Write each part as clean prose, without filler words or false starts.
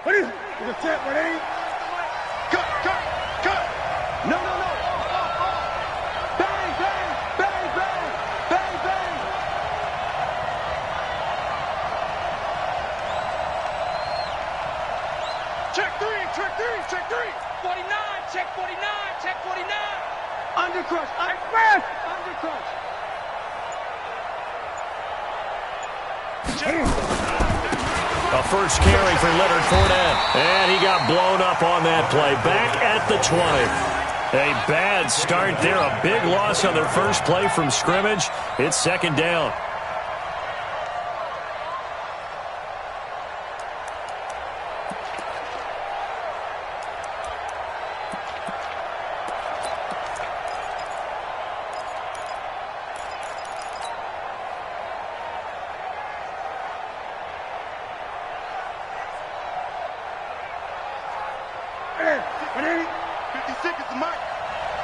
Ready? Is it set? Ready? Cut, cut, cut. No, no, no. Bang, bang, bang, bang, bang, bang. Check three, check three, check three. 49, check 49, check 49. Undercrush, undercrush, undercrush. A first carry for Leonard Fournette. And he got blown up on that play. Back at the 20. A bad start there. A big loss on their first play from scrimmage. It's second down. Ready? 50 seconds to mark.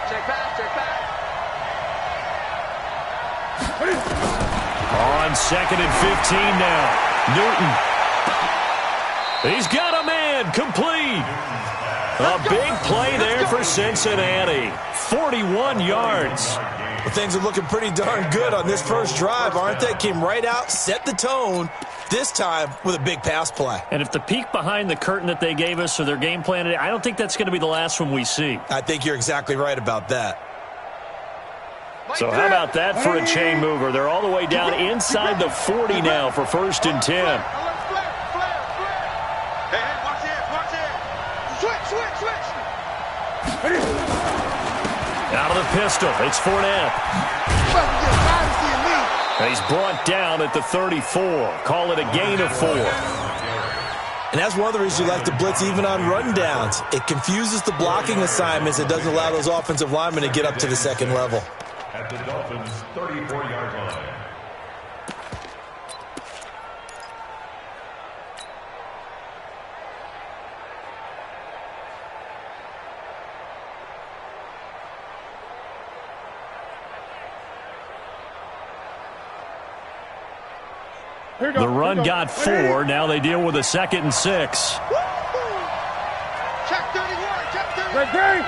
Check back, check back. Ready? On second and 15 now. Newton. He's got a man. Complete. A big play there for Cincinnati. 41 yards. Well, things are looking pretty darn good on this first drive, aren't they? Came right out, set the tone, this time with a big pass play. And if the peek behind the curtain that they gave us or their game plan today, I don't think that's going to be the last one we see. I think you're exactly right about that. So how about that for a chain mover? They're all the way down inside the 40 now for first and 10. Hey, watch it, watch it. Switch, switch, switch. Ready? Out of the pistol, it's Fournette. He's brought down at the 34. Call it a gain of 4. And that's one of the reasons you like to blitz even on run downs. It confuses the blocking assignments. It doesn't allow those offensive linemen to get up to the second level. At the Dolphins' 34-yard line. The run got 4. Now they deal with a second and 6. Check 31, check 31. Ready?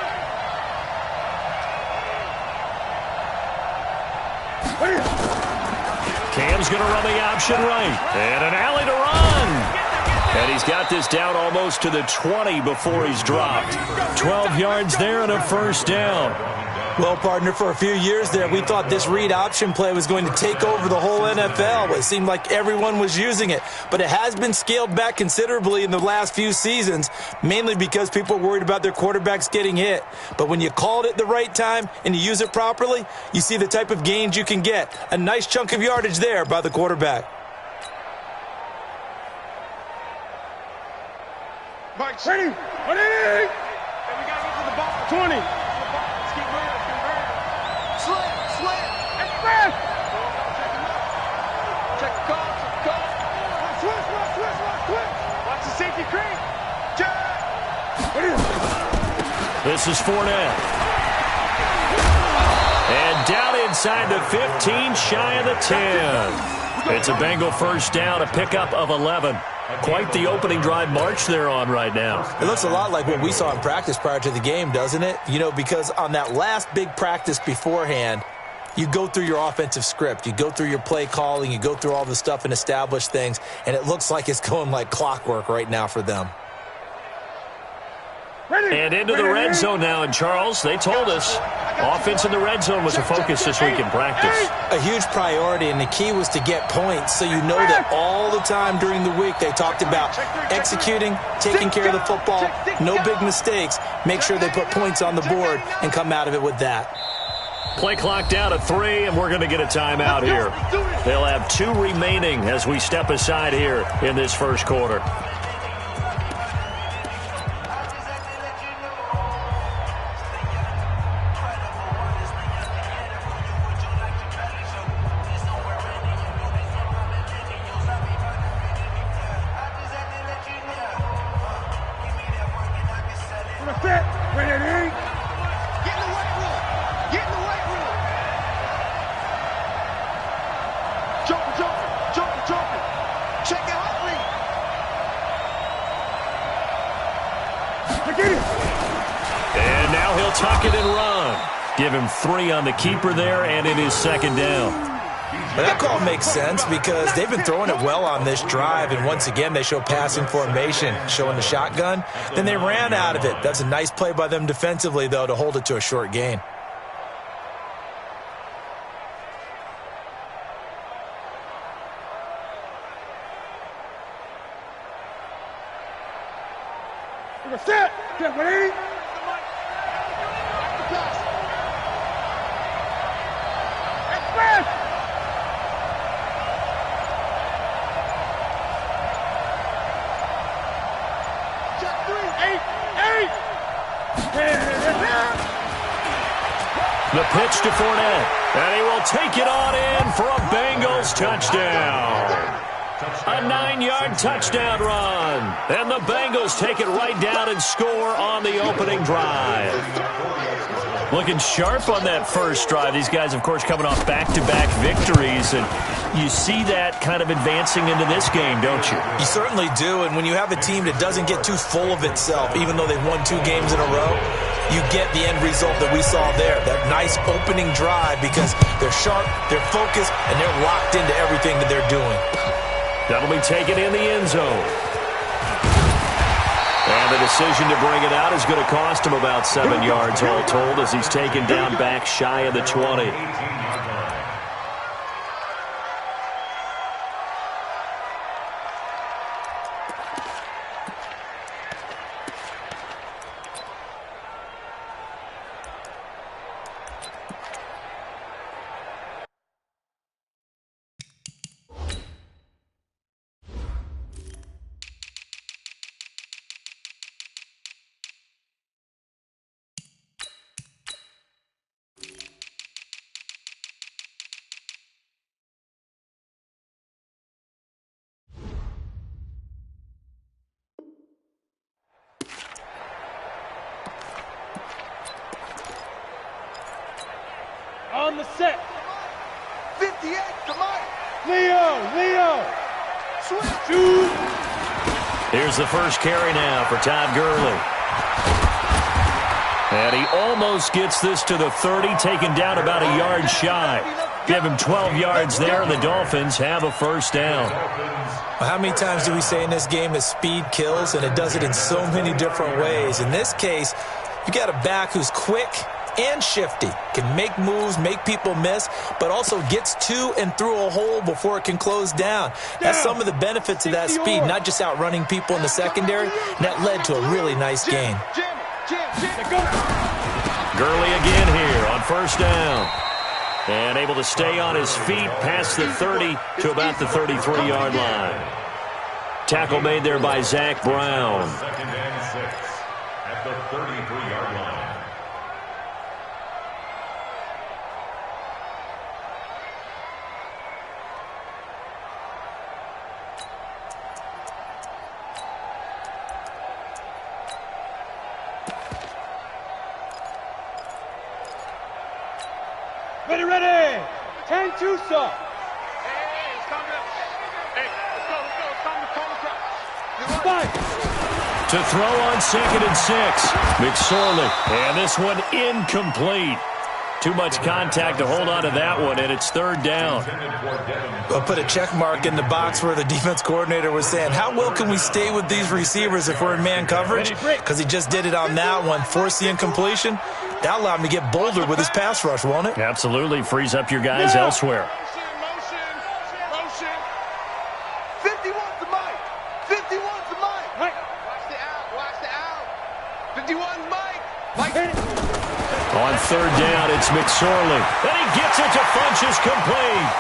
Ready? Cam's going to run the option right. And an alley to run. And he's got this down almost to the 20 before he's dropped. 12 yards there and a first down. Well, partner, for a few years there, we thought this read option play was going to take over the whole NFL. It seemed like everyone was using it. But it has been scaled back considerably in the last few seasons, mainly because people are worried about their quarterbacks getting hit. But when you call it at the right time and you use it properly, you see the type of gains you can get. A nice chunk of yardage there by the quarterback. Mike, Ready? Ready? Hey, we got to get to the ball. 20. Let's keep moving, let's keep moving. Slant, slant. Express. Check the call, check the call. Switch, switch, switch, switch, switch. Watch the safety creep. Check. Ready? This is Fournette. And down inside the 15, shy of the 10. It's a Bengal first down, a pickup of 11. Quite the opening drive march they're on right now. It looks a lot like what we saw in practice prior to the game, doesn't it? You know, because on that last big practice beforehand, you go through your offensive script. You go through your play calling. You go through all the stuff and establish things. And it looks like it's going like clockwork right now for them. And into the red zone now, and Charles, they told us offense in the red zone was a focus this week in practice. A huge priority, and the key was to get points, so you know that all the time during the week they talked about executing, taking care of the football, no big mistakes, make sure they put points on the board and come out of it with that. Play clock down to 3, and we're going to get a timeout here. They'll have 2 remaining as we step aside here in this first quarter. tuck it and run. Give him 3 on the keeper there, and it is second down. Well, that call makes sense because they've been throwing it well on this drive, and once again they show passing formation, showing the shotgun. Then they ran out of it. That's a nice play by them defensively, though, to hold it to a short gain. Set. Get ready. Express. Check 3. 8. The pitch to Fournette, and he will take it on in for a Bengals touchdown. A 9-yard touchdown run. And the Bengals take it right down and score on the opening drive. Looking sharp on that first drive. These guys, of course, coming off back-to-back victories. And you see that kind of advancing into this game, don't you? You certainly do. And when you have a team that doesn't get too full of itself, even though they've won 2 games in a row, you get the end result that we saw there. That nice opening drive because they're sharp, they're focused, and they're locked into everything that they're doing. That'll be taken in the end zone. And the decision to bring it out is going to cost him about 7 yards all told as he's taken down back shy of the 20. On the set. 58 to Mike. Leo. Switch. Shoot. Here's the first carry now for Todd Gurley. And he almost gets this to the 30, taken down about a yard shy. Give him 12 yards there, and the Dolphins have a first down. Well, how many times do we say in this game that speed kills, and it does it in so many different ways? In this case, you got a back who's quick and shifty, can make moves, make people miss, but also gets to and through a hole before it can close down. That's some of the benefits of that speed, not just outrunning people in the secondary, and that led to a really nice gain. Gurley again here on first down. And able to stay on his feet past the 30 to about the 33-yard line. Tackle made there by Zach Brown. Second and 6 at the 33-yard line. Ready. 10 2 stop. Hey, it's time to... Hey, let's go. It's time to call the crowd. Fight. To throw on 2nd and 6. McSorley. And this one incomplete. Too much contact to hold on to that one, and it's 3rd down. I'll put a check mark in the box where the defense coordinator was saying, how well can we stay with these receivers if we're in man coverage? Because he just did it on that one, forced the incompletion. That allowed him to get bolder with his pass rush, won't it? Absolutely. Frees up your guys elsewhere. Motion. 51's the Mike. 51's the Mike. Right. Watch the out. 51's Mike. Mike. On 3rd down, it's McSorley. And he gets it to Funchess complete.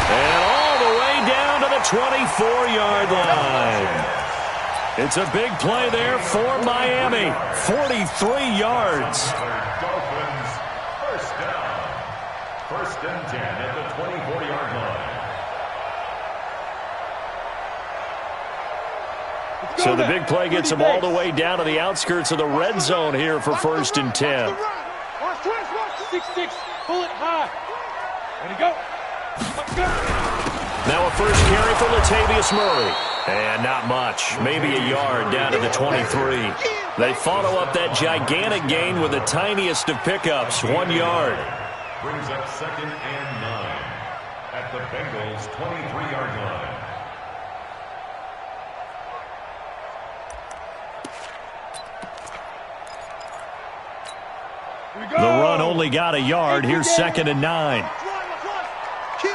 And all the way down to the 24-yard line. It's a big play there for Miami. 43 yards. Dolphins, first down. 1st and 10 at the 24-yard line. So the big play gets them all the way down to the outskirts of the red zone here for 1st and 10. Watch 6-6. Pull it high. Ready, go. Now a first carry for Latavius Murray. And not much. Maybe a yard down to the 23. They follow up that gigantic gain with the tiniest of pickups, 1 yard. Brings up 2nd and 9 at the Bengals' 23-yard line. The run only got a yard. Here's 2nd and 9. Kill.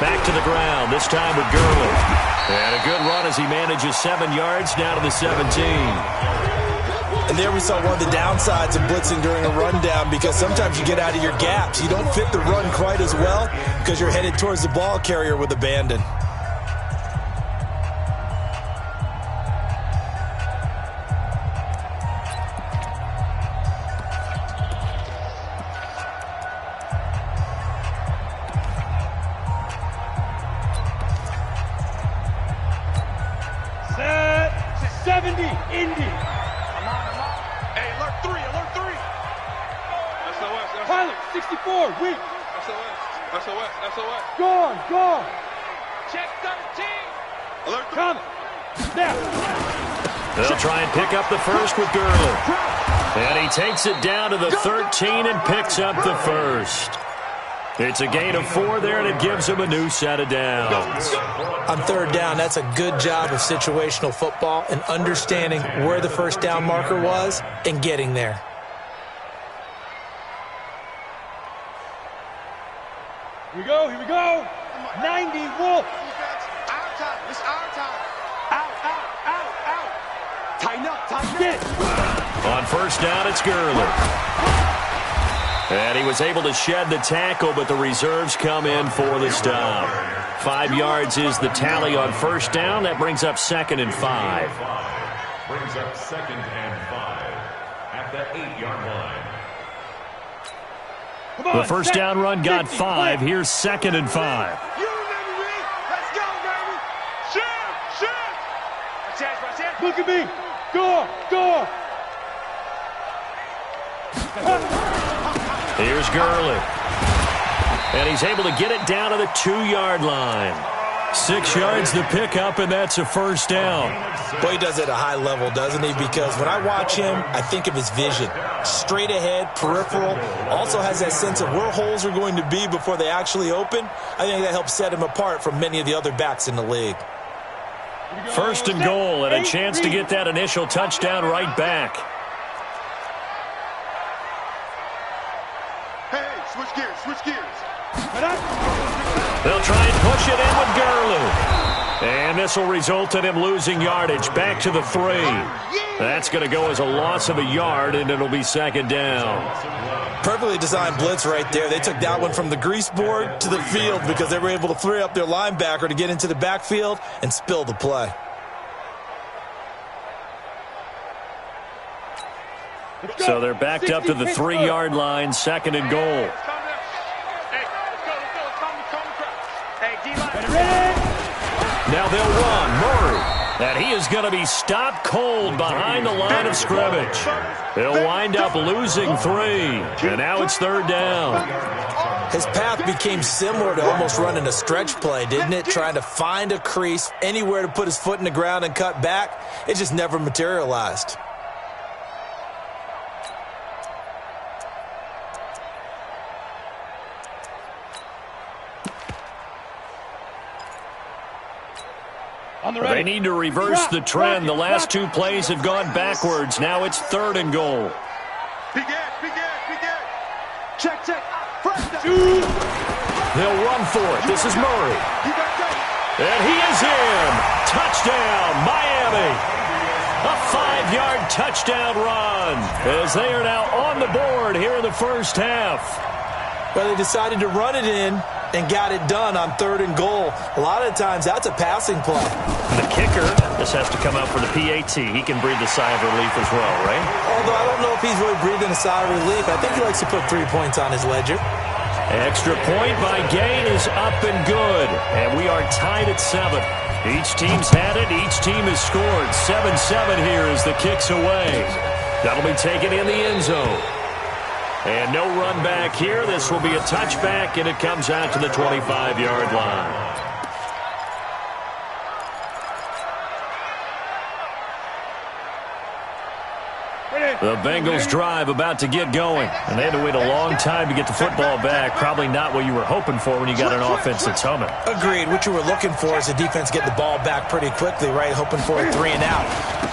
Back to the ground, this time with Gurley. And a good run as he manages 7 yards down to the 17. And there we saw one of the downsides of blitzing during a rundown, because sometimes you get out of your gaps. You don't fit the run quite as well because you're headed towards the ball carrier with abandon. Set. 70. Indy. Hey, alert 3. SOS. Pilot. 64. Weak. SOS. Gone. Check 13. Alert 3. Coming. Snap. They'll try and pick up the first with Gurley. And he takes it down to the 13 and picks up the first. It's a gain of 4 there, and it gives him a new set of downs. On 3rd down, that's a good job of situational football and understanding where the first down marker was and getting there. Here we go. 90. Wolf. Our time. It's our time. Out. Tighten up. Get. On 1st down, it's Gurley. And he was able to shed the tackle, but the reserves come in for the stop. 5 yards is the tally on 1st down. That brings up 2nd and 5. Brings up 2nd and 5 at the 8-yard line. The first down run got 5. Here's 2nd and 5. You remember me? Let's go, baby. Shoot. Watch out. Look at me. Go. Here's Gurley. And he's able to get it down to the 2-yard line. 6 yards to pick up, and that's a first down. Boy, he does it at a high level, doesn't he? Because when I watch him, I think of his vision. Straight ahead, peripheral. Also has that sense of where holes are going to be before they actually open. I think that helps set him apart from many of the other backs in the league. 1st and goal, and a chance to get that initial touchdown right back. Hey, switch gears. They'll try and push it in with Gurley. And this will result in him losing yardage. Back to the 3. That's going to go as a loss of a yard, and it'll be 2nd down. Perfectly designed blitz right there. They took that one from the grease board to the field because they were able to free up their linebacker to get into the backfield and spill the play. So they're backed up to the 3-yard line, 2nd and goal. Now they'll run. Murray. And he is going to be stopped cold behind the line of scrimmage. He'll wind up losing 3. And now it's 3rd down. His path became similar to almost running a stretch play, didn't it? Trying to find a crease, anywhere to put his foot in the ground and cut back. It just never materialized. They need to reverse the trend. The last 2 plays have gone backwards. Now it's 3rd and goal. Big Ed. Check. They'll run for it. This is Murray. And he is in. Touchdown, Miami. A 5-yard touchdown run as they are now on the board here in the first half. Well, they decided to run it in and got it done on 3rd and goal. A lot of times, that's a passing play. The kicker, this has to come out for the PAT. He can breathe a sigh of relief as well, right? Although I don't know if he's really breathing a sigh of relief. I think he likes to put 3 points on his ledger. Extra point by Gain is up and good. And we are tied at 7. Each team's had it. Each team has scored. 7-7 here as the kick's away. That'll be taken in the end zone. And no run back here. This will be a touchback, and it comes out to the 25-yard line. The Bengals drive about to get going. And they had to wait a long time to get the football back. Probably not what you were hoping for when you got an offense that's humming. Agreed. What you were looking for is a defense getting the ball back pretty quickly, right? Hoping for a 3 and out.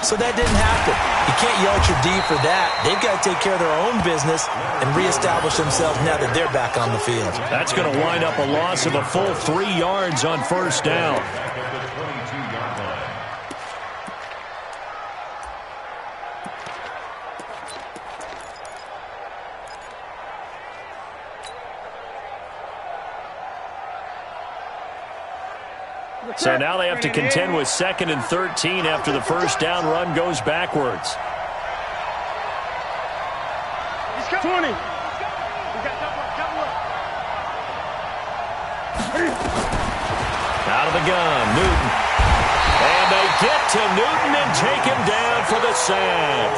So that didn't happen. You can't yell at your D for that. They've got to take care of their own business and reestablish themselves now that they're back on the field. That's going to wind up a loss of a full 3 yards on first down. So now they have to contend with 2nd and 13 after the first down run goes backwards. 20. Out of the gun, Newton. And they get to Newton and take him down for the sack.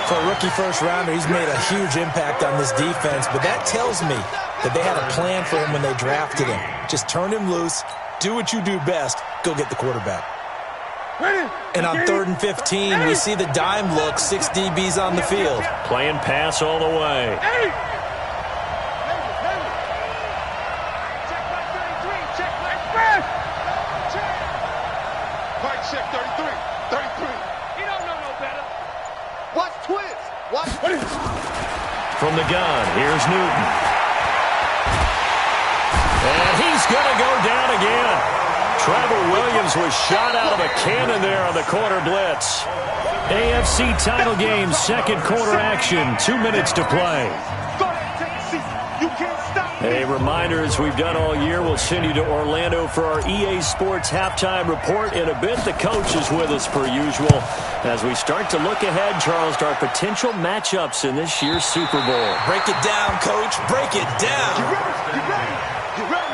For a rookie first rounder, he's made a huge impact on this defense, but that tells me that they had a plan for him when they drafted him. Just turn him loose, do what you do best, go get the quarterback. And on 3rd and 15, we see the dime look, 6 DBs on the field. Playing pass all the way. Check 33. 33. He don't know no better. Watch twins. Watch. From the gun, here's Newton. And he's going to go down again. Trevor Williams was shot out of a cannon there on the corner blitz. AFC title game, 2nd quarter action, 2 minutes to play. A reminder, as we've done all year, we'll send you to Orlando for our EA Sports halftime report. In a bit, the coach is with us per usual as we start to look ahead, Charles, to our potential matchups in this year's Super Bowl. Break it down, Coach. Break it down. You ready? You ready? You ready?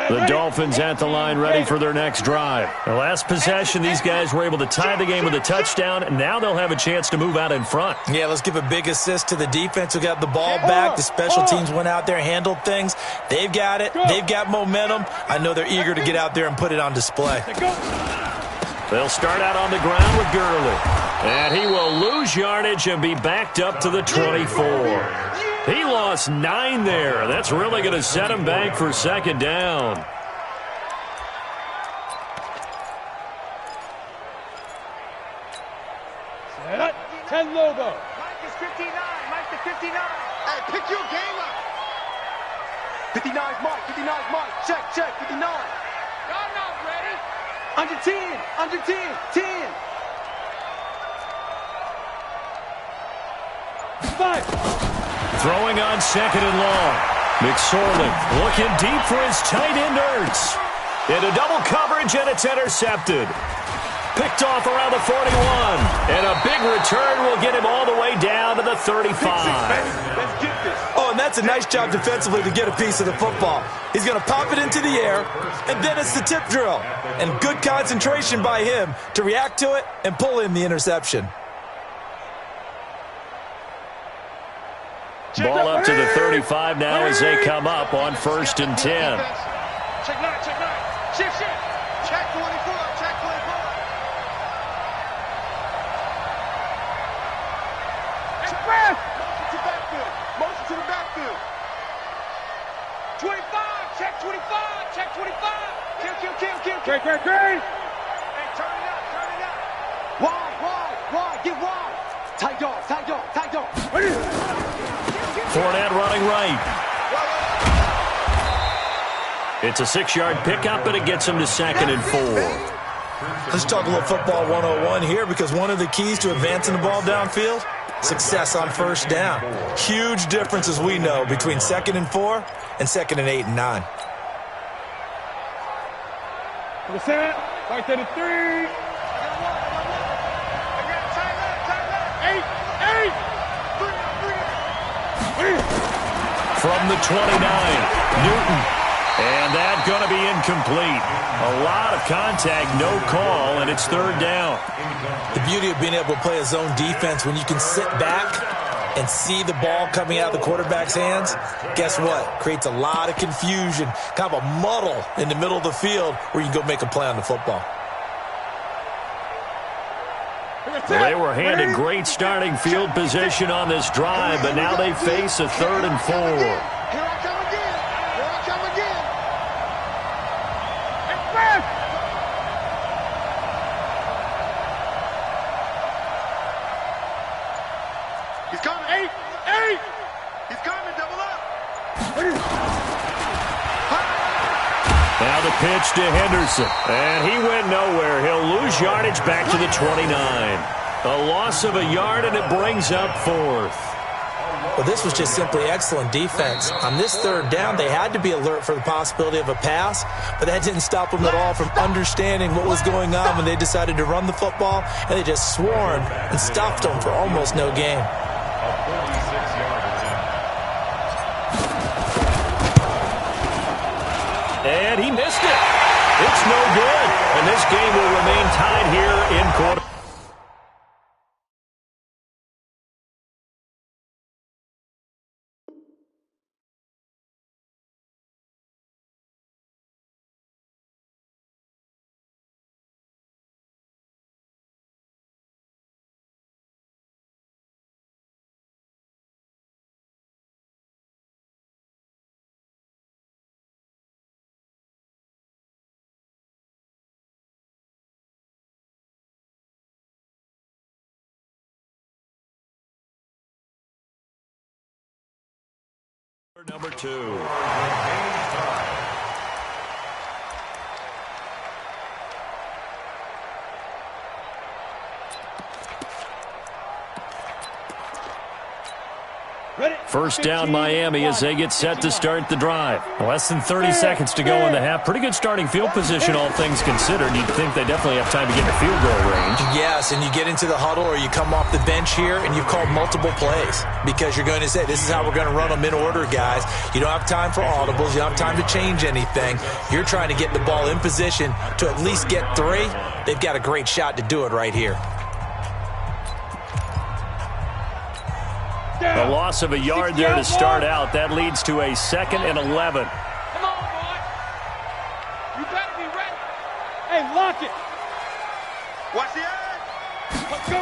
The Dolphins at the line, ready for their next drive. The last possession, these guys were able to tie the game with a touchdown, and now they'll have a chance to move out in front. Yeah, let's give a big assist to the defense who got the ball back. The special teams went out there, handled things. They've got it. They've got momentum. I know they're eager to get out there and put it on display. They'll start out on the ground with Gurley. And he will lose yardage and be backed up to the 24. He lost 9 there. That's really going to set him back for 2nd down. Set. 10 logo. Mike is 59. Mike is 59. Hey, pick your game up. 59's Mike. 59's Mike. Check, check. 59. Y'all not ready. Under 10. Under 10. 10. 5. Throwing on 2nd and long. McSorley looking deep for his tight end Ertz. Into double coverage, and it's intercepted. Picked off around the 41. And a big return will get him all the way down to the 35. Let's get this. Oh, and that's a nice job defensively to get a piece of the football. He's going to pop it into the air, and then it's the tip drill. And good concentration by him to react to it and pull in the interception. Ball up to the 35 now as they come up on 1st and 10. Check 9, check 9. Shift, shift. Check 24. Check 24. Express. Motion to backfield. Motion to the backfield. 25. Check 25. Check 25. Kill. Great. Hey, turn it up. Turn it up. Wide. Get wide. Tight dog. Fournette running right. It's a 6-yard pickup, and it gets him to 2nd and 4. Let's talk a little football 101 here, because one of the keys to advancing the ball downfield, success on first down. Huge difference, as we know, between 2nd and 4 and 2nd and 8 and 9. For the set. Right to the 3. 8. From the 29, Newton. And that's going to be incomplete. A lot of contact, no call, and it's third down. The beauty of being able to play a zone defense when you can sit back and see the ball coming out of the quarterback's hands, guess what? Creates a lot of confusion, kind of a muddle in the middle of the field where you can go make a play on the football. Well, they were handed great starting field position on this drive, but now they face a 3rd and 4. Here I come again. Here I come again. He's coming. 8. He's coming. Double up. Now the pitch to Henderson, and he went nowhere. He'll lose yardage back to the 29. A loss of a yard, and it brings up 4th. Well, this was just simply excellent defense. On this 3rd down, they had to be alert for the possibility of a pass, but that didn't stop them at all from understanding what was going on when they decided to run the football, and they just swarmed and stuffed them for almost no gain. And he missed it. It's no good. And this game will remain tied here in quarter. Number 2. First down Miami as they get set to start the drive. Less than 30 seconds to go in the half. Pretty good starting field position, all things considered. You'd think they definitely have time to get in the field goal range. Yes, and you get into the huddle or you come off the bench here and you've called multiple plays because you're going to say, this is how we're going to run them in order, guys. You don't have time for audibles. You don't have time to change anything. You're trying to get the ball in position to at least get 3. They've got a great shot to do it right here. A loss of a yard there to start out. That leads to a 2nd and 11. Come on, boy. You better be ready. Hey, lock it. Watch the edge. Let's go.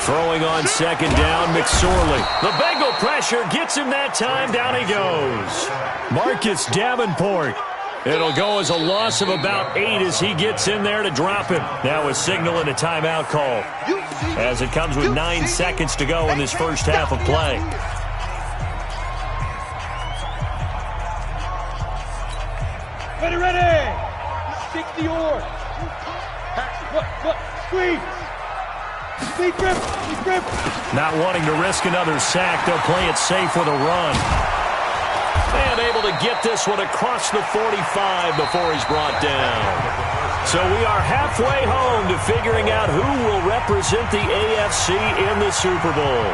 Throwing on 2nd down, McSorley. The Bengal pressure gets him that time. Down he goes. Marcus Davenport. It'll go as a loss of about 8 as he gets in there to drop him. Now a signal and a timeout call as it comes with 9 seconds to go in this first half of play. Ready. 60 or. Look. Squeeze. Deep grip. Not wanting to risk another sack, they'll play it safe with a run. And able to get this one across the 45 before he's brought down. So we are halfway home to figuring out who will represent the AFC in the Super Bowl.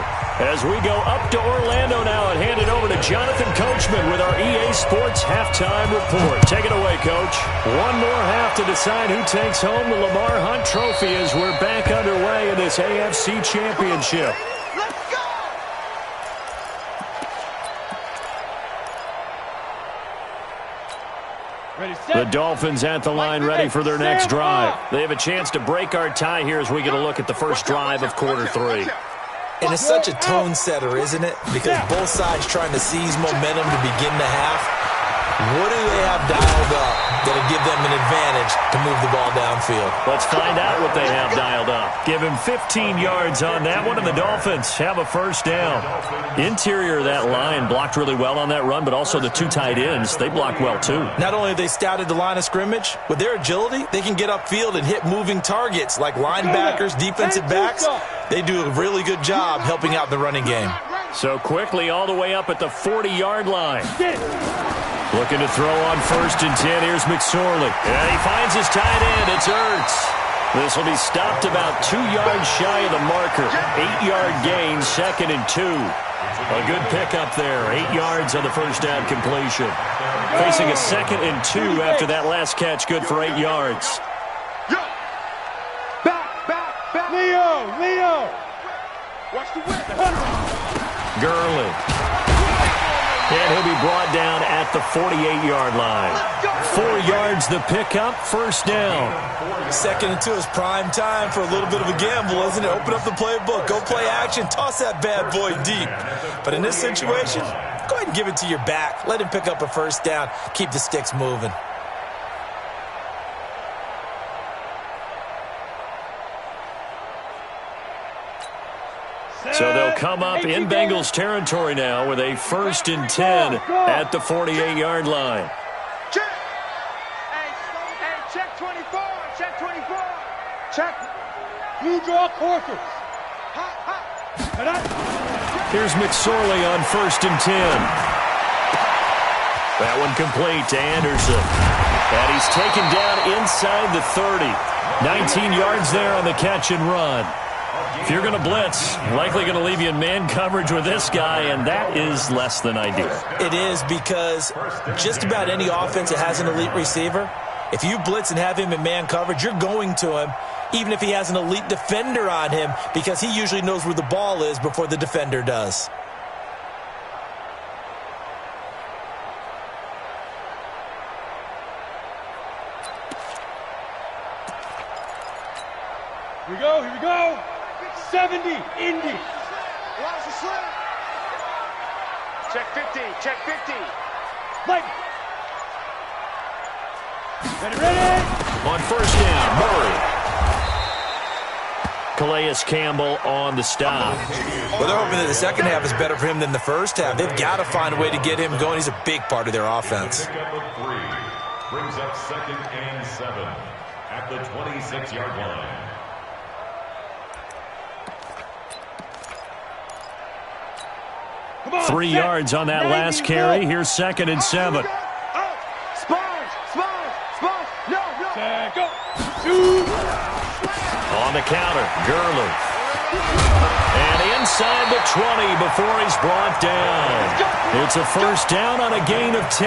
As we go up to Orlando now and hand it over to Jonathan Coachman with our EA Sports Halftime Report. Take it away, Coach. One more half to decide who takes home the Lamar Hunt Trophy as we're back underway in this AFC Championship. The Dolphins at the line ready for their next drive. They have a chance to break our tie here as we get a look at the first drive of quarter 3. And it's such a tone setter, isn't it? Because both sides trying to seize momentum to begin the half. What do they have dialed up that'll give them an advantage to move the ball downfield? Let's find out what they have dialed up. Give him 15 yards on that one, and the Dolphins have a first down. Interior of that line blocked really well on that run, but also the 2 tight ends, they blocked well too. Not only have they scouted the line of scrimmage, with their agility, they can get upfield and hit moving targets like linebackers, defensive backs. They do a really good job helping out the running game. So quickly all the way up at the 40-yard line. Looking to throw on 1st and 10. Here's McSorley. And he finds his tight end. It's Ertz. This will be stopped about 2 yards shy of the marker. 8-yard gain, 2nd and 2. A good pickup there. 8 yards on the first down completion. Facing a 2nd and 2 after that last catch, good for 8 yards. Back. Leo. Watch the whip. Gurley. And he'll be brought down at the 48-yard line. 4 yards the pickup, first down. 2nd and 2 is prime time for a little bit of a gamble, isn't it? Open up the playbook, go play action, toss that bad boy deep. But in this situation, go ahead and give it to your back. Let him pick up a first down. Keep the sticks moving. So they'll come up in Bengals territory now with a 1st and 10 at the 48-yard line. Check. Hey, check 24. Check 24. Check. Blue draw courses. Here's McSorley on 1st and 10. That one complete to Anderson. And he's taken down inside the 30. 19 yards there on the catch and run. If you're going to blitz, likely going to leave you in man coverage with this guy, and that is less than ideal. It is, because just about any offense that has an elite receiver, if you blitz and have him in man coverage, you're going to him, even if he has an elite defender on him, because he usually knows where the ball is before the defender does. Here we go. 70, Indy. Watch the slip. Check 50. Light. Ready. On first down, Murray. Calais Campbell on the stop. Well, they're hoping that the second half is better for him than the first half. They've got to find a way to get him going. He's a big part of their offense. Brings up 2nd and 7 at the 26-yard line. Come on, 3 yards on that last carry. Here's 2nd and 7. Sponge. No. Set, go. Shoot. On the counter, Gurley. And inside the 20 before he's brought down. It's a first down on a gain of 10.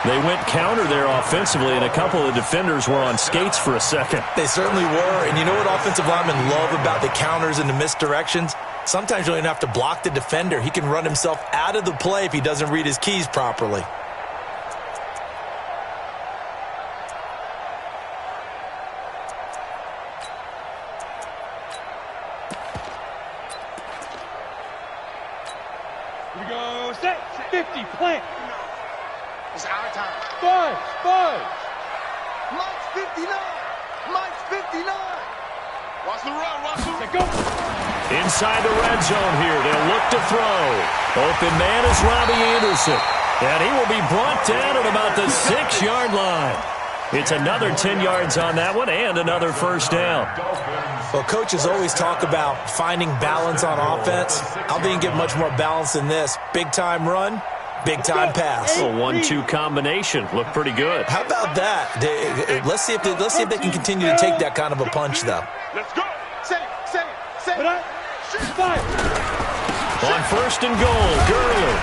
They went counter there offensively, and a couple of defenders were on skates for a second. They certainly were, and you know what offensive linemen love about the counters and the misdirections? Sometimes you don't even have to block the defender. He can run himself out of the play if he doesn't read his keys properly. Here we go. Set. 50. Plant. It's our time. Fudge. Mike's 59. Watch the run. Set, go. Inside the red zone here. They'll look to throw. Open man is Robbie Anderson. And he will be brought down at about the 6-yard line. It's another 10 yards on that one and another first down. Well, coaches always talk about finding balance on offense. I don't think you get much more balance than this. Big-time run, big-time pass. A 1-2 combination. Looked pretty good. How about that? Let's see if they can continue to take that kind of a punch, though. Let's go. Say. Fire. On 1st and goal, Gurley.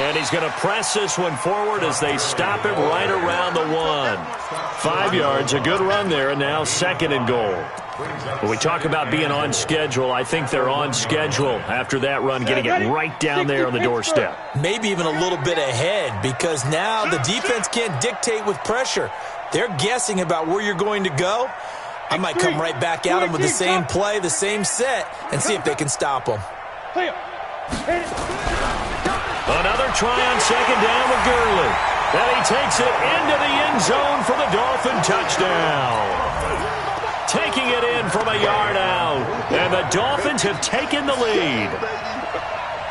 And he's going to press this one forward as they stop it right around the 1. 5 yards, a good run there, and now 2nd and goal. When we talk about being on schedule, I think they're on schedule after that run, getting it right down there on the doorstep. Maybe even a little bit ahead, because now the defense can't dictate with pressure. They're guessing about where you're going to go. I might come right back at them with the same play, the same set, and see if they can stop them. Another try on 2nd down with Gurley. And he takes it into the end zone for the Dolphin touchdown. Taking it in from a yard out. And the Dolphins have taken the lead.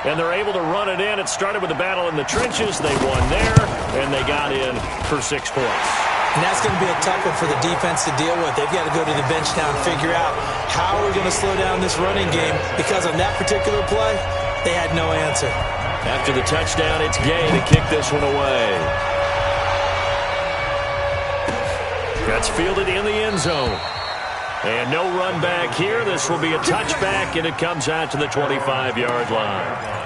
And they're able to run it in. It started with a battle in the trenches. They won there, and they got in for 6 points. And that's going to be a tough one for the defense to deal with. They've got to go to the bench now and figure out how are we going to slow down this running game, because on that particular play, they had no answer. After the touchdown, it's Gay to kick this one away. That's fielded in the end zone. And no run back here. This will be a touchback, and it comes out to the 25-yard line.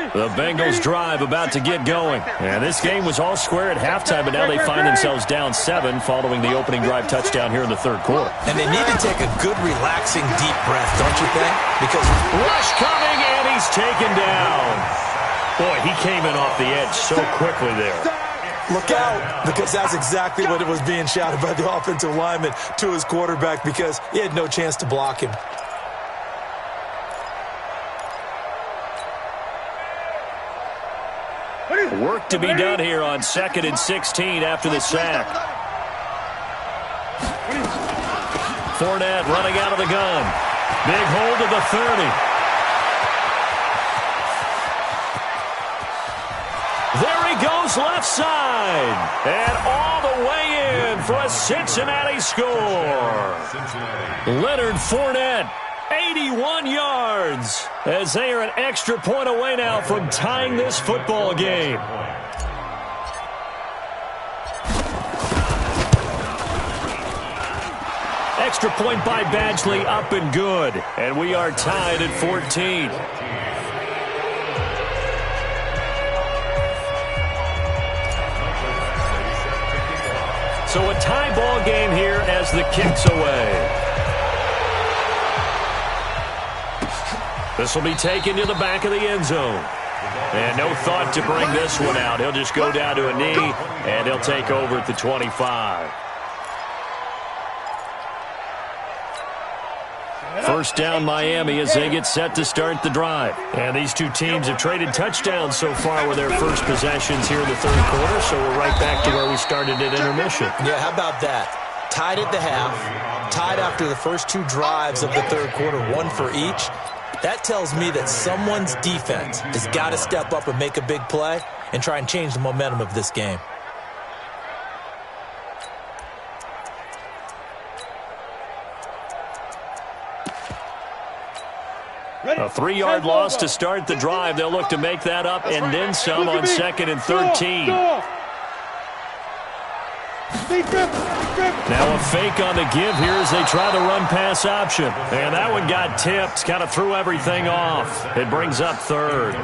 The Bengals drive about to get going. And this game was all square at halftime, but now they find themselves down 7 following the opening drive touchdown here in the third quarter. And they need to take a good, relaxing, deep breath, don't you think? Because rush coming, and he's taken down. Boy, he came in off the edge so quickly there. Look out, because that's exactly what it was being shouted by the offensive lineman to his quarterback, because he had no chance to block him. Work to be done here on 2nd and 16 after the sack. Fournette running out of the gun. Big hold of the 30. There he goes left side. And all the way in for a Cincinnati score. Leonard Fournette. 81 yards as they are an extra point away now from tying this football game. Extra point by Badgley up and good. And we are tied at 14. So a tie ball game here as the kick's away. This will be taken to the back of the end zone. And no thought to bring this one out. He'll just go down to a knee, and he'll take over at the 25. First down Miami as they get set to start the drive. And these two teams have traded touchdowns so far with their first possessions here in the third quarter, so we're right back to where we started at intermission. Yeah, how about that? Tied at the half, tied after the first 2 drives of the third quarter, 1 for each. That tells me that someone's defense has got to step up and make a big play and try and change the momentum of this game. A 3-yard loss to start the drive. They'll look to make that up and then some on 2nd and 13. Now a fake on the give here as they try the run-pass option. And that one got tipped, kind of threw everything off. It brings up 3rd.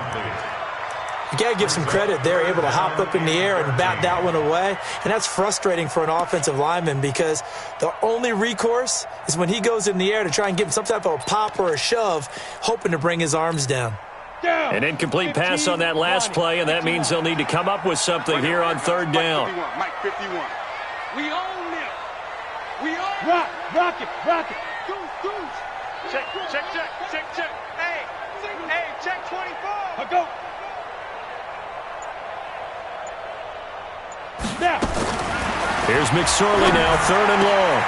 You got to give some credit. They're able to hop up in the air and bat that one away. And that's frustrating for an offensive lineman because the only recourse is when he goes in the air to try and give him some type of a pop or a shove, hoping to bring his arms down. An incomplete pass on that last play, and that means they'll need to come up with something here on 3rd down. Mike 51. We own this. We own Rock it. Goose. Check. Hey, check 24. Go. Now. Here's McSorley now, 3rd and long.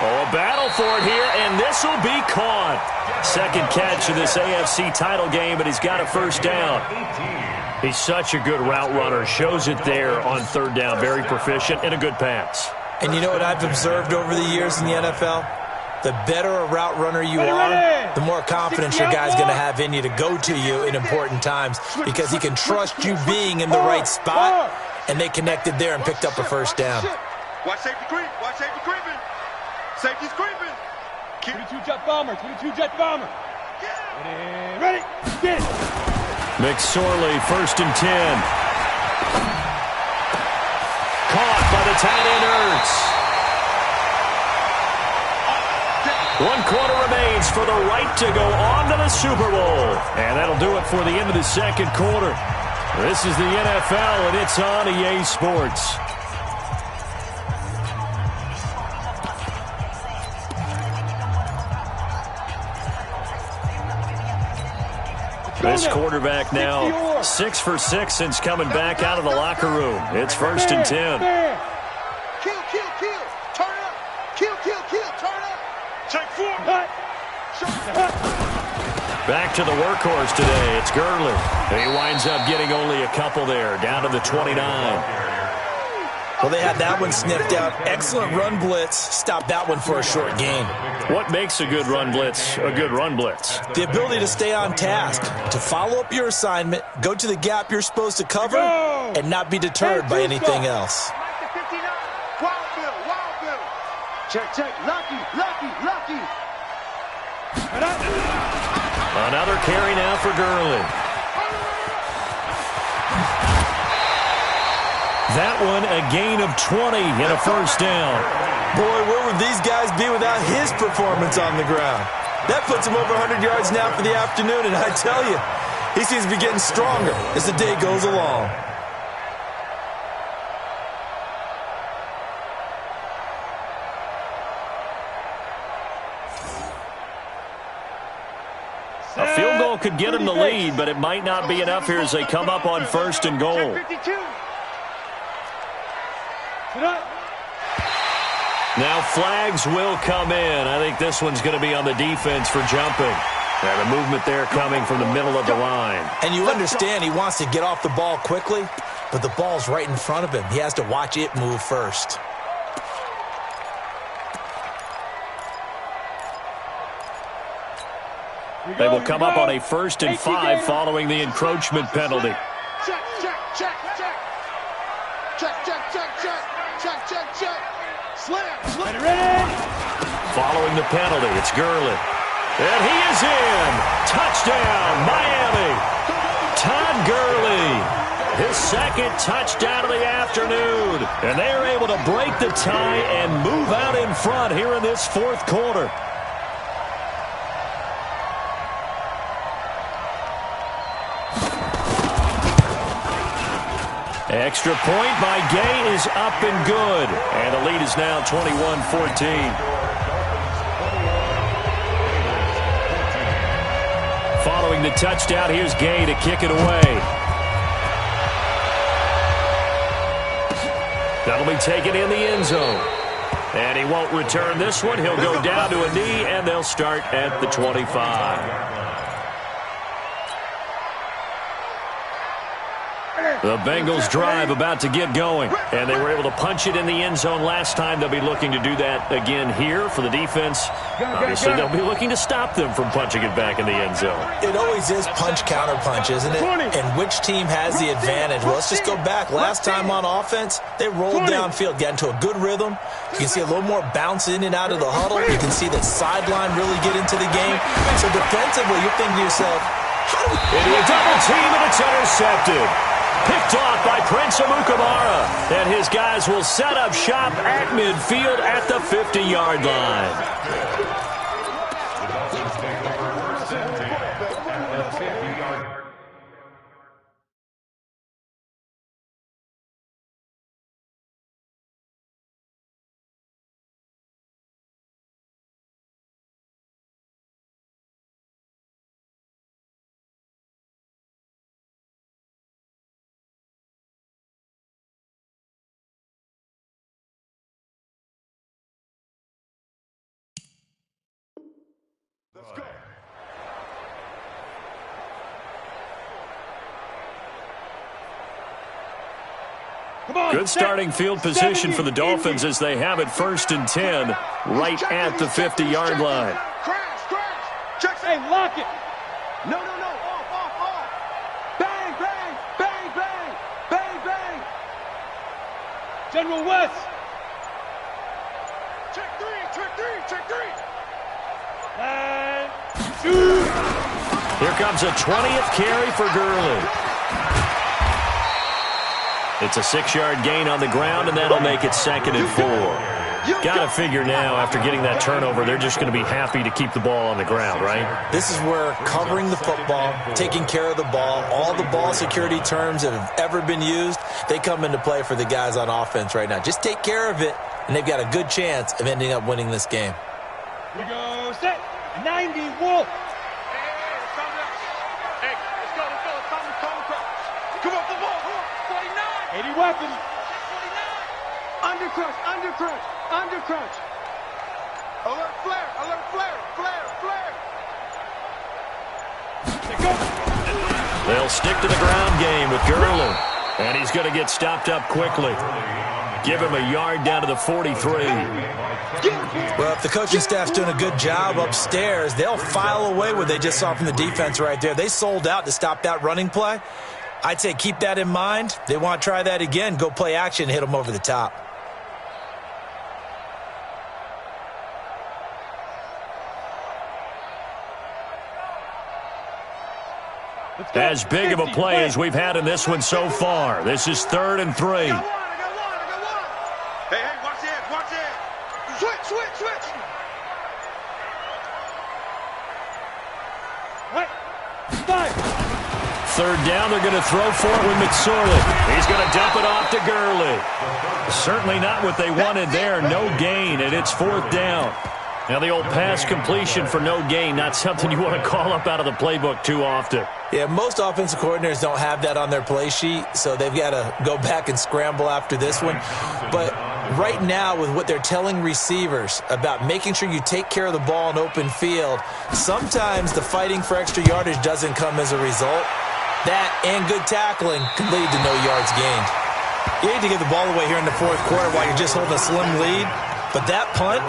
Oh, a battle for it here, and this will be caught. Second catch of this AFC title game, but he's got a first down. He's such a good route runner. Shows it there on 3rd down. Very proficient and a good pass. And you know what I've observed over the years in the NFL? The better a route runner you are, the more confidence your guy's going to have in you to go to you in important times because he can trust you being in the right spot, and they connected there and picked up a first down. Watch safety creep. Safety's creeping. 22-jet bomber. Ready. Get it. McSorley, 1st and 10. Caught by the tight end Ertz. 1 quarter remains for the right to go on to the Super Bowl. And that'll do it for the end of the second quarter. This is the NFL, and it's on EA Sports. This quarterback now 6 for 6 since coming back out of the locker room. It's 1st and 10. Kill. Turn up. Kill. Turn up. Check 4. Back to the workhorse today. It's Gurley. He winds up getting only a couple there, down to the 29. Well, they had that one sniffed out. Excellent run blitz. Stopped that one for a short gain. What makes a good run blitz a good run blitz? The ability to stay on task, to follow up your assignment, go to the gap you're supposed to cover, and not be deterred by anything else. Check, check. Lucky, lucky, lucky. Another carry now for Gurley. That one a gain of 20 and a first down. Boy, where would these guys be without his performance on the ground? That puts him over 100 yards now for the afternoon, and I tell you, he seems to be getting stronger as the day goes along. A field goal could get him the lead, but it might not be enough here as they come up on first and goal. Now flags will come in. I think this one's going to be on the defense for jumping. And the movement there coming from the middle of the line. And you understand he wants to get off the ball quickly, but the ball's right in front of him. He has to watch it move first. They will come up on a 1st and 5 following the encroachment penalty. Check, check, check, check. Check, check, check, check. Check, check, check. Slam, slam. Ready? Following the penalty, it's Gurley. And he is in. Touchdown, Miami. Todd Gurley. His second touchdown of the afternoon. And they are able to break the tie and move out in front here in this fourth quarter. Extra point by Gay is up and good. And the lead is now 21-14. Following the touchdown, here's Gay to kick it away. That'll be taken in the end zone. And he won't return this one. He'll go down to a knee, and they'll start at the 25. The Bengals drive about to get going, and they were able to punch it in the end zone last time. They'll be looking to do that again here for the defense. Obviously, they'll be looking to stop them from punching it back in the end zone. It always is punch-counter-punch, isn't it? And which team has the advantage? Well, let's just go back. Last time on offense, they rolled downfield, got into a good rhythm. You can see a little more bounce in and out of the huddle. You can see that sideline really get into the game. So defensively, you're thinking to yourself, how do we... Into a double team, and it's intercepted. Picked off by Prince Amukamara. And his guys will set up shop at midfield at the 50-yard line. Let's go. Good starting field position for the Dolphins as they have it 1st and 10 right at the 50-yard line. Crash, crash. Check. Hey, lock it. No, no, no. Off, off, off. Bang, bang, bang, bang, bang, bang. General West. Check three, check three, check three. And shoot. Here comes a 20th carry for Gurley. It's a 6-yard gain on the ground, and that'll make it 2nd and 4. Got to figure now, after getting that turnover, they're just going to be happy to keep the ball on the ground, right? This is where covering the football, taking care of the ball, all the ball security terms that have ever been used, they come into play for the guys on offense right now. Just take care of it, and they've got a good chance of ending up winning this game. We go set. 90 Wolf. Hey, let's go, let's go. Come on, the ball. 49. 80 weapons. 49. Undercrunch, undercrunch, undercrunch. Alert flare, alert flare, flare, flare. They'll stick to the ground game with Gurley. And he's going to get stopped up quickly. Give him a yard down to the 43. Well, if the coaching staff's doing a good job upstairs, they'll file away what they just saw from the defense right there. They sold out to stop that running play. I'd say keep that in mind. They want to try that again. Go play action, hit them over the top. As big of a play as we've had in this one so far. This is 3rd and 3. Hey, watch it, watch it. Switch. What? 5. 3rd down, they're going to throw for it with McSorley. He's going to dump it off to Gurley. Certainly not what they wanted there. No gain, and it's 4th down. Now the old pass completion for no gain, not something you want to call up out of the playbook too often. Yeah, most offensive coordinators don't have that on their play sheet, so they've got to go back and scramble after this one. But right now, with what they're telling receivers about making sure you take care of the ball in open field, sometimes the fighting for extra yardage doesn't come as a result. That and good tackling can lead to no yards gained. You hate to give the ball away here in the 4th quarter while you're just holding a slim lead, but that punt,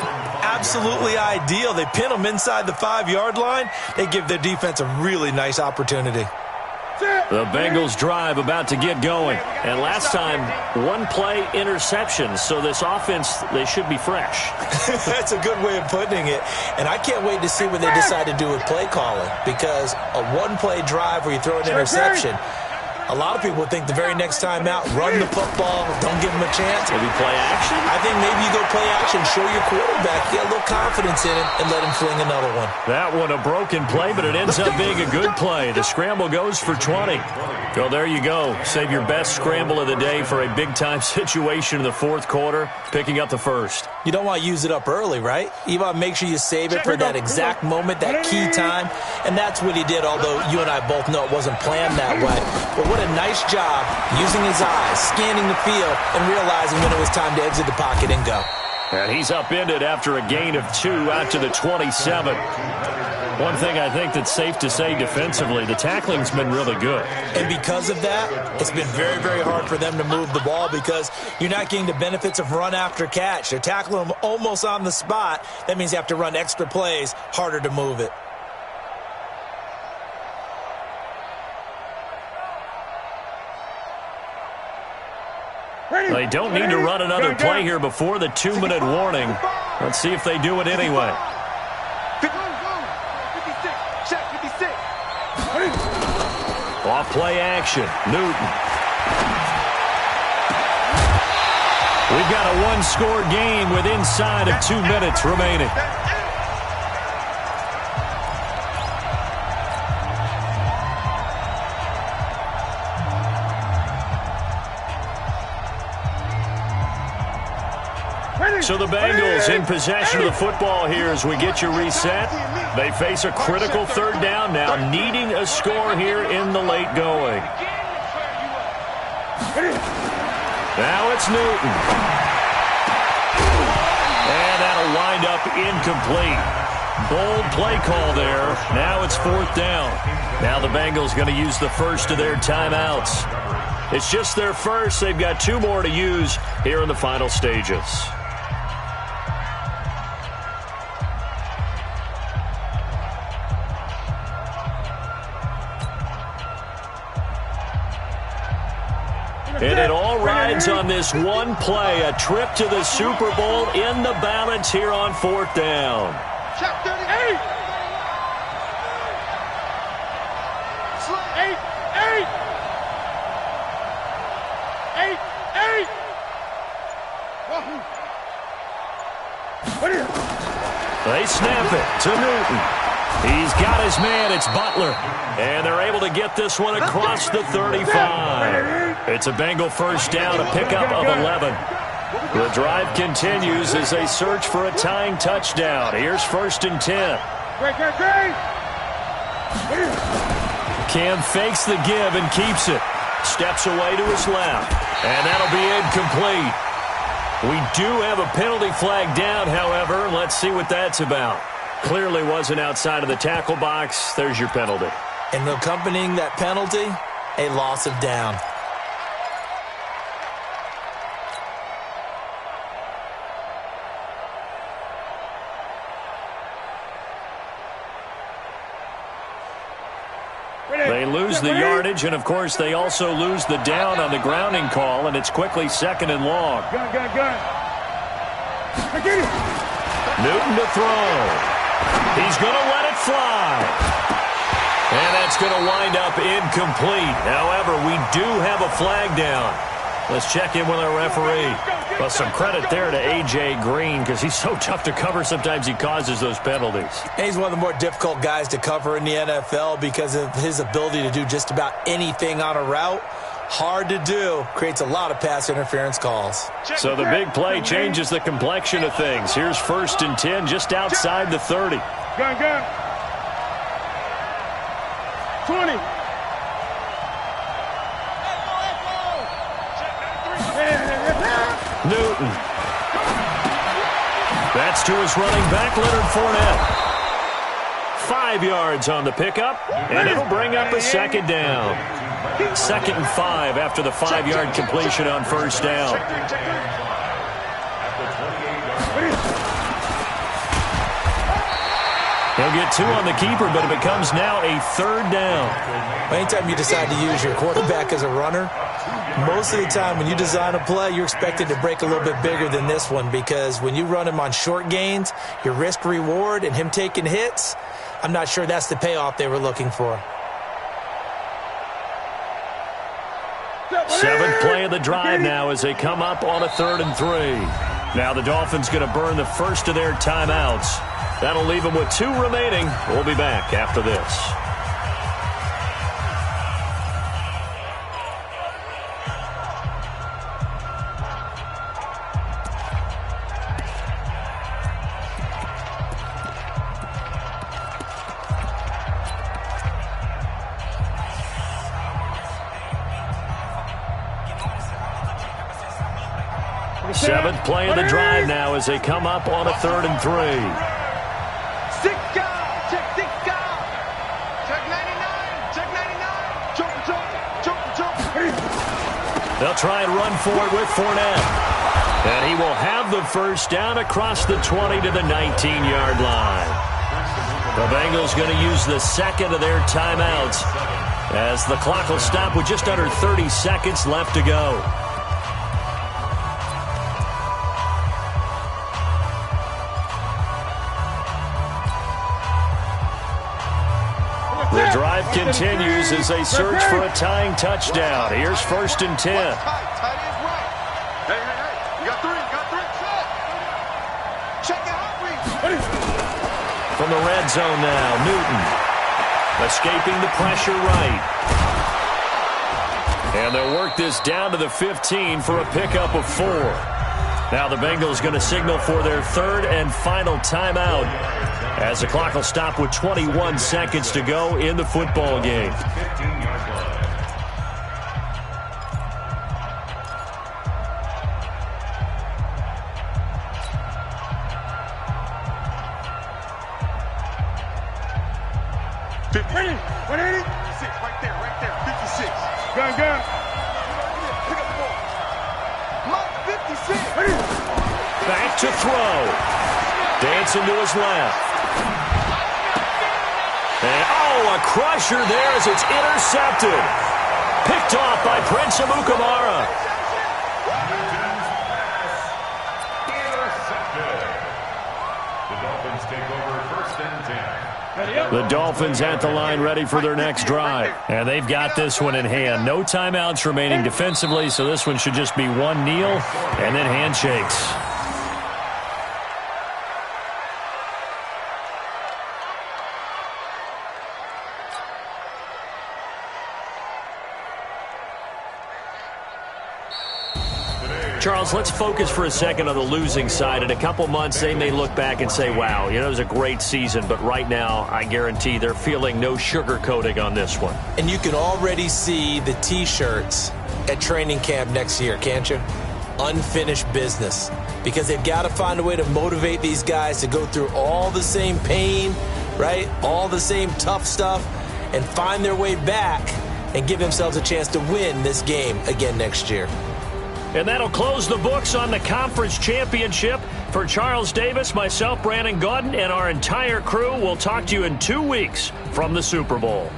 absolutely ideal. They pin them inside the 5-yard line. They give their defense a really nice opportunity. The Bengals drive about to get going. And last time, 1-play interception. So this offense, they should be fresh. That's a good way of putting it. And I can't wait to see what they decide to do with play calling. Because a 1-play drive where you throw an interception, a lot of people would think the very next time out, run the football, don't give them a chance. Maybe play action? I think maybe you go play action, show your quarterback, get a little confidence in him, and let him fling another one. That one a broken play, but it ends up being a good play. The scramble goes for 20. So there you go. Save your best scramble of the day for a big-time situation in the 4th quarter, picking up the 1st. You don't want to use it up early, right? You want to make sure you save it for that exact moment, that key time. And that's what he did, although you and I both know it wasn't planned that way. But what a nice job using his eyes, scanning the field, and realizing when it was time to exit the pocket and go. And he's upended after a gain of 2 out to the 27. One thing I think that's safe to say defensively, the tackling's been really good. And because of that, it's been very, very hard for them to move the ball because you're not getting the benefits of run after catch. They're tackling them almost on the spot. That means you have to run extra plays, harder to move it. They don't need to run another play here before the 2-minute warning. Let's see if they do it anyway. 56, check 56. Off play action, Newton. We've got a 1-score game with inside of 2 minutes remaining. So the Bengals in possession of the football here as we get you reset. They face a critical 3rd down now, needing a score here in the late going. Now it's Newton. And that'll wind up incomplete. Bold play call there. Now it's 4th down. Now the Bengals going to use the first of their timeouts. It's just their first. They've got 2 more to use here in the final stages. And it all rides on this one play, a trip to the Super Bowl in the balance here on 4th down. Check 38. 8. They snap it to Newton. He's got his man. It's Butler. And they're able to get this one across the 35. It's a Bengal 1st down, a pickup of 11. The drive continues as they search for a tying touchdown. Here's 1st and 10. Cam fakes the give and keeps it. Steps away to his left. And that'll be incomplete. We do have a penalty flag down, however. Let's see what that's about. Clearly wasn't outside of the tackle box. There's your penalty. And accompanying that penalty, a loss of down. They lose the yardage, and, of course, they also lose the down on the grounding call, and it's quickly 2nd and long. Newton to throw. He's going to let it fly. And that's going to wind up incomplete. However, we do have a flag down. Let's check in with our referee. Well, some credit there to A.J. Green because he's so tough to cover. Sometimes he causes those penalties. And he's one of the more difficult guys to cover in the NFL because of his ability to do just about anything on a route. Hard to do. Creates a lot of pass interference calls. So the big play changes the complexion of things. Here's 1st and 10 just outside the 30. Gun. 20. Newton. That's to his running back, Leonard Fournette. 5 yards on the pickup, and it'll bring up a 2nd down. 2nd and 5 after the 5-yard completion on 1st down. He'll get 2 on the keeper, but it becomes now a 3rd down. Anytime you decide to use your quarterback as a runner, most of the time when you design a play, you're expected to break a little bit bigger than this one because when you run him on short gains, your risk-reward and him taking hits, I'm not sure that's the payoff they were looking for. 7th play of the drive now as they come up on a 3rd and 3. Now the Dolphins going to burn the first of their timeouts. That'll leave them with 2 remaining. We'll be back after this. Seventh play of the drive now as they come up on a 3rd and 3. They'll try and run for it with Fournette. And he will have the first down across the 20 to the 19-yard line. The Bengals going to use the 2nd of their timeouts as the clock will stop with just under 30 seconds left to go. The drive continues as they search for a tying touchdown. Here's 1st and 10. Hey, you got 3. Check it out, please. From the red zone now, Newton escaping the pressure right. And they'll work this down to the 15 for a pickup of 4. Now the Bengals going to signal for their 3rd and final timeout as the clock will stop with 21 seconds to go in the football game. Right there, 56. Gun. Pick up 4. Mark 56. Back to throw. Dancing to his left. And, a crusher there as it's intercepted. Picked off by Prince Amukamara. The Dolphins take over 1st and 10. The Dolphins at the line ready for their next drive. And they've got this one in hand. No timeouts remaining defensively, so this one should just be one kneel and then handshakes. Charles, let's focus for a second on the losing side. In a couple months, they may look back and say, wow, it was a great season. But right now, I guarantee they're feeling no sugarcoating on this one. And you can already see the T-shirts at training camp next year, can't you? Unfinished business. Because they've got to find a way to motivate these guys to go through all the same pain, right? All the same tough stuff, and find their way back and give themselves a chance to win this game again next year. And that'll close the books on the conference championship. For Charles Davis, myself, Brandon Gaudin, and our entire crew, we'll talk to you in 2 weeks from the Super Bowl.